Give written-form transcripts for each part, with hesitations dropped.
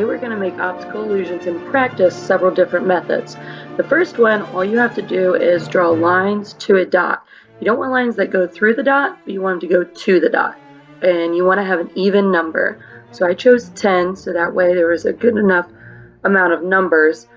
Today we're going to make optical illusions and practice several different methods. The first one, all you have to do is draw lines to a dot. You don't want lines that go through the dot, but you want them to go to the dot. And you want to have an even number. So I chose 10, so that way there was a good enough amount of numbers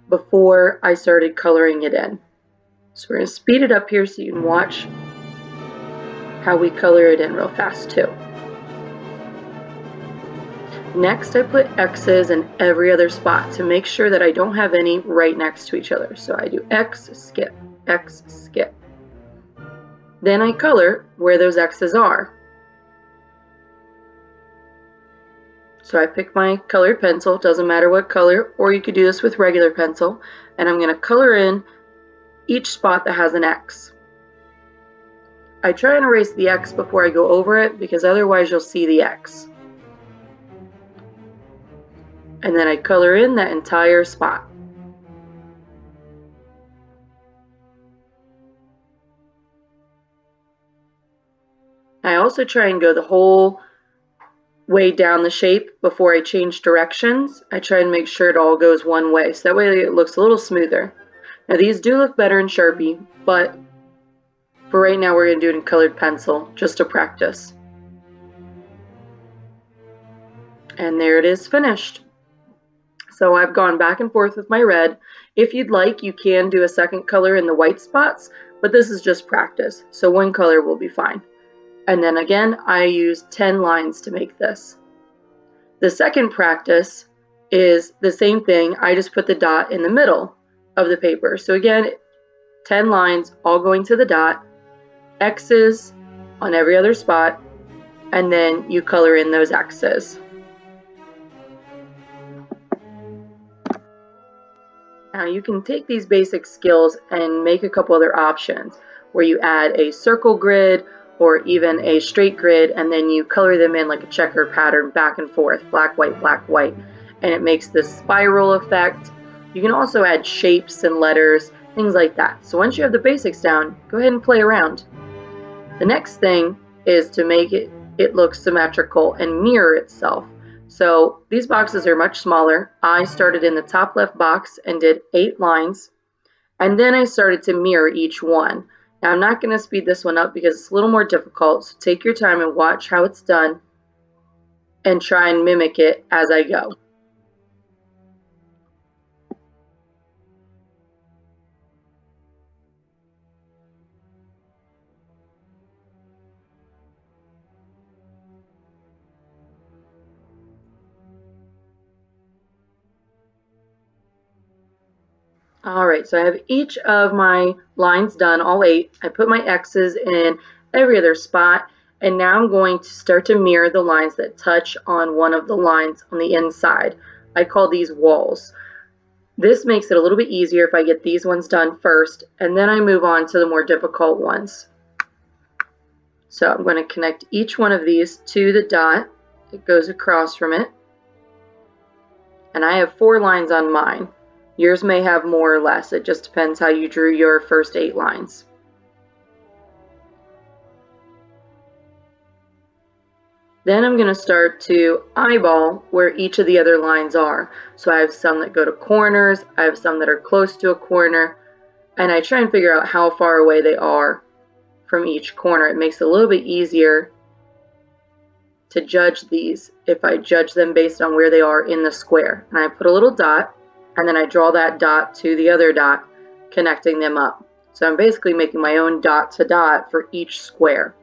before I started coloring it in. So we're going to speed it up here so you can watch how we color it in real fast too. Next, I put X's in every other spot to make sure that I don't have any right next to each other. So I do X, skip, X, skip. Then I color where those X's are. So I pick my colored pencil, doesn't matter what color, or you could do this with regular pencil, and I'm going to color in each spot that has an X. I try and erase the X before I go over it because otherwise you'll see the X. And then I color in that entire spot. I also try and go the whole way down the shape before I change directions. I try and make sure it all goes one way, so that way it looks a little smoother. Now these do look better in Sharpie, but for right now we're going to do it in colored pencil just to practice. And there it is, finished. So I've gone back and forth with my red. If you'd like, you can do a second color in the white spots, but this is just practice, so one color will be fine. And then again, I used 10 lines to make this. The second practice is the same thing, I just put the dot in the middle of the paper. So again, 10 lines all going to the dot, X's on every other spot, and then you color in those X's. Now you can take these basic skills and make a couple other options where you add a circle grid or even a straight grid, and then you color them in like a checker pattern back and forth, black, white, and it makes this spiral effect. You can also add shapes and letters, things like that. So once you have the basics down, go ahead and play around. The next thing is to make it look symmetrical and mirror itself. So these boxes are much smaller. I started in the top left box and did 8 lines, and then I started to mirror each one. Now I'm not going to speed this one up because it's a little more difficult, so take your time and watch how it's done and try and mimic it as I go. Alright, so I have each of my lines done, all 8. I put my X's in every other spot, and now I'm going to start to mirror the lines that touch on one of the lines on the inside. I call these walls. This makes it a little bit easier if I get these ones done first, and then I move on to the more difficult ones. So I'm going to connect each one of these to the dot that goes across from it, and I have 4 lines on mine. Yours may have more or less, it just depends how you drew your first 8 lines. Then I'm going to start to eyeball where each of the other lines are. So I have some that go to corners, I have some that are close to a corner, and I try and figure out how far away they are from each corner. It makes it a little bit easier to judge these if I judge them based on where they are in the square. And I put a little dot, and then I draw that dot to the other dot, connecting them up. So I'm basically making my own dot to dot for each square.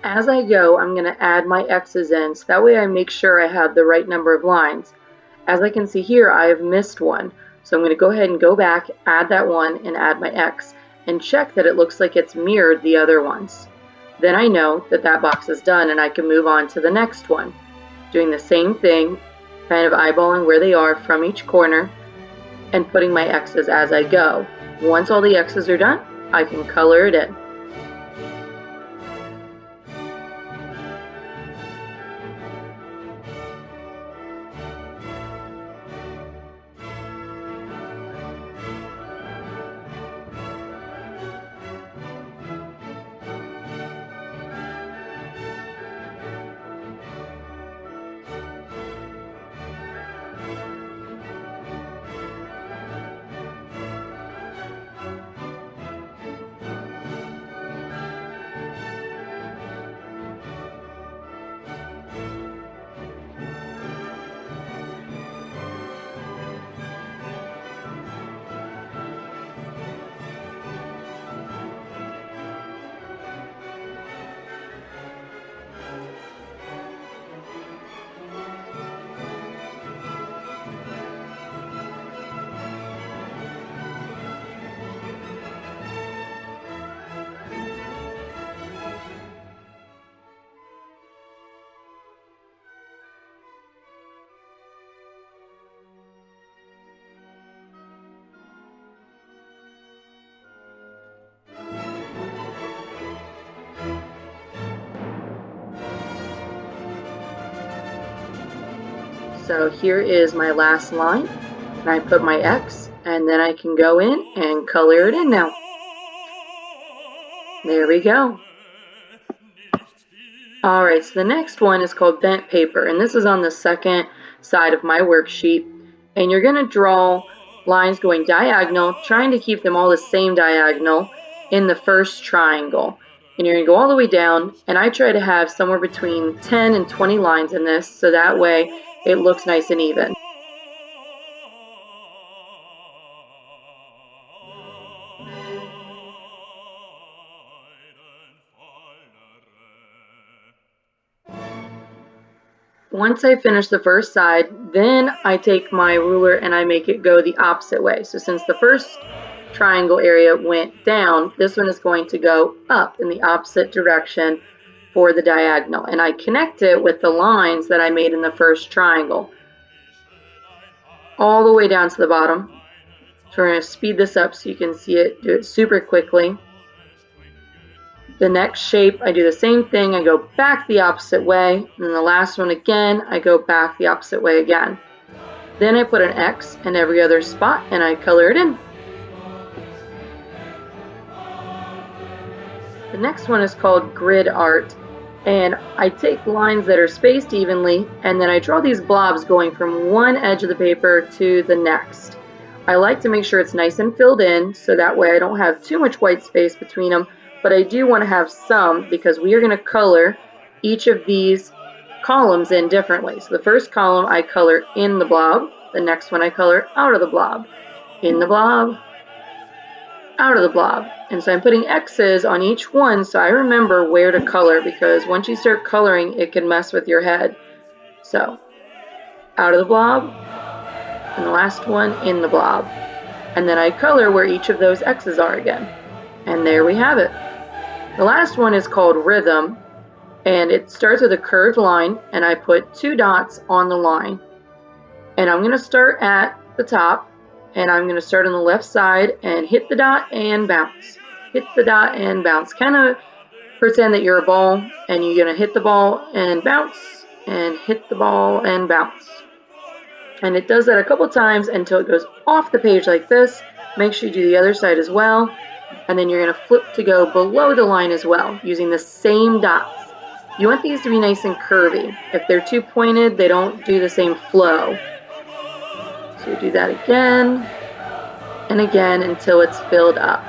As I go, I'm going to add my X's in, so that way I make sure I have the right number of lines. As I can see here, I have missed one, so I'm going to go ahead and go back, add that one, and add my X, and check that it looks like it's mirrored the other ones. Then I know that that box is done, and I can move on to the next one, doing the same thing, kind of eyeballing where they are from each corner, and putting my X's as I go. Once all the X's are done, I can color it in. So here is my last line, and I put my X, and then I can go in and color it in now. There we go. Alright, so the next one is called bent paper, and this is on the second side of my worksheet. And you're going to draw lines going diagonal, trying to keep them all the same diagonal in the first triangle. And you're going to go all the way down, and I try to have somewhere between 10 and 20 lines in this, so that way it looks nice and even. Once I finish the first side, then I take my ruler and I make it go the opposite way. So since the first triangle area went down, this one is going to go up in the opposite direction for the diagonal. And I connect it with the lines that I made in the first triangle, all the way down to the bottom. So we're going to speed this up so you can see it, do it super quickly. The next shape, I do the same thing. I go back the opposite way. And then the last one again, I go back the opposite way again. Then I put an X in every other spot and I color it in. The next one is called grid art. And I take lines that are spaced evenly and then I draw these blobs going from one edge of the paper to the next. I like to make sure it's nice and filled in so that way I don't have too much white space between them. But I do want to have some because we are going to color each of these columns in differently. So the first column I color in the blob, the next one I color out of the blob, in the blob, out of the blob. And so I'm putting X's on each one so I remember where to color, because once you start coloring it can mess with your head. So out of the blob, and the last one in the blob. And then I color where each of those X's are again. And there we have it. The last one is called rhythm, and it starts with a curved line, and I put 2 dots on the line. And I'm going to start at the top, and I'm going to start on the left side and hit the dot and bounce. Hit the dot and bounce. Kind of pretend that you're a ball, and you're going to hit the ball and bounce, and hit the ball and bounce. And it does that a couple times until it goes off the page like this. Make sure you do the other side as well. And then you're going to flip to go below the line as well, using the same dots. You want these to be nice and curvy. If they're too pointed, they don't do the same flow. So you do that again and again until it's filled up.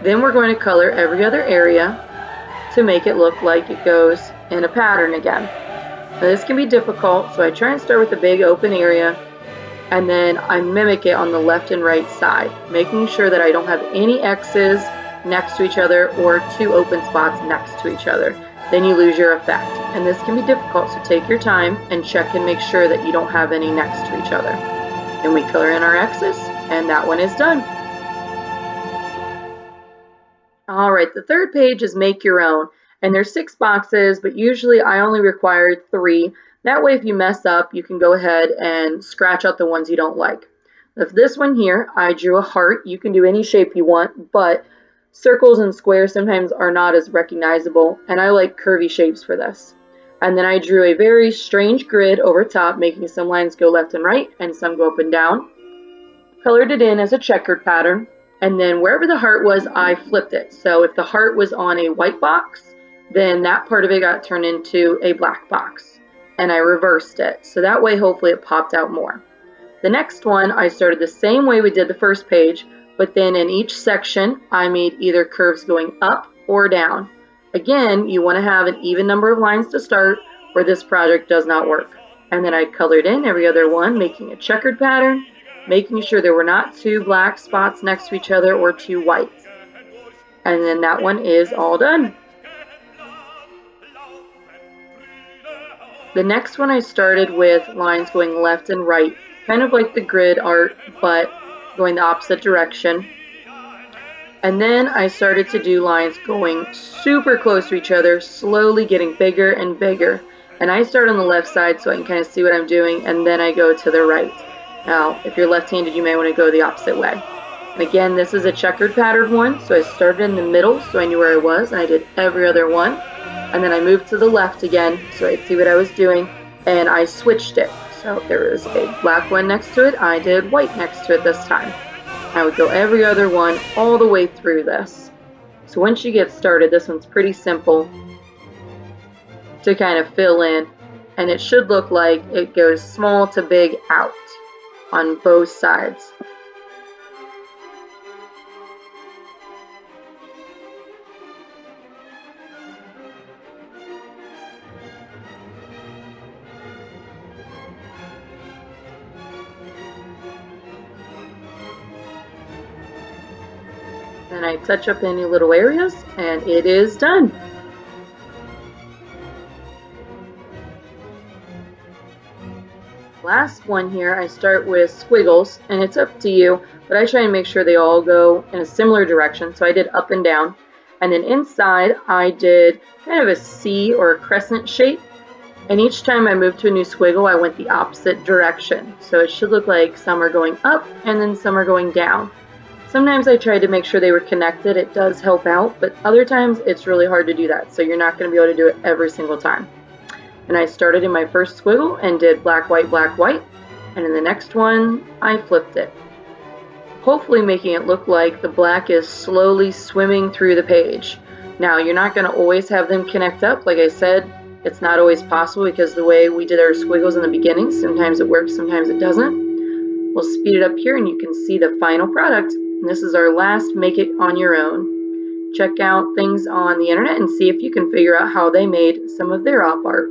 Then we're going to color every other area to make it look like it goes in a pattern again. Now this can be difficult, so I try and start with a big open area, and then I mimic it on the left and right side, making sure that I don't have any X's next to each other or 2 open spots next to each other. Then you lose your effect. And this can be difficult, so take your time and check and make sure that you don't have any next to each other. Then we color in our X's, and that one is done. Alright, the third page is make your own. And there's 6 boxes, but usually I only require 3. That way if you mess up, you can go ahead and scratch out the ones you don't like. If this one here, I drew a heart. You can do any shape you want, but circles and squares sometimes are not as recognizable, and I like curvy shapes for this. And then I drew a very strange grid over top, making some lines go left and right and some go up and down. Colored it in as a checkered pattern, and then wherever the heart was, I flipped it. So if the heart was on a white box, then that part of it got turned into a black box, and I reversed it. So that way, hopefully it popped out more. The next one, I started the same way we did the first page, but then in each section, I made either curves going up or down. Again, you want to have an even number of lines to start, or this project does not work. And then I colored in every other one, making a checkered pattern, making sure there were not two black spots next to each other or two white. And then that one is all done. The next one I started with lines going left and right, kind of like the grid art, but going the opposite direction. And then I started to do lines going super close to each other, slowly getting bigger and bigger. And I start on the left side so I can kind of see what I'm doing, and then I go to the right. Now, if you're left-handed, you may want to go the opposite way. And again, this is a checkered pattern one, so I started in the middle so I knew where I was, and I did every other one. And then I moved to the left again so I could see what I was doing, and I switched it. So if there was a black one next to it, I did white next to it this time. I would go every other one all the way through this. So once you get started, this one's pretty simple to kind of fill in, and it should look like it goes small to big out on both sides. And I touch up any little areas, and it is done. Last one here, I start with squiggles, and it's up to you, but I try and make sure they all go in a similar direction. So I did up and down, and then inside I did kind of a C or a crescent shape, and each time I moved to a new squiggle, I went the opposite direction. So it should look like some are going up and then some are going down. Sometimes I try to make sure they were connected. It does help out, but other times it's really hard to do that, so you're not going to be able to do it every single time. And I started in my first squiggle and did black, white, and in the next one, I flipped it. Hopefully making it look like the black is slowly swimming through the page. Now, you're not going to always have them connect up. Like I said, it's not always possible because the way we did our squiggles in the beginning, sometimes it works, sometimes it doesn't. We'll speed it up here and you can see the final product. And this is our last Make It On Your Own. Check out things on the internet and see if you can figure out how they made some of their op art.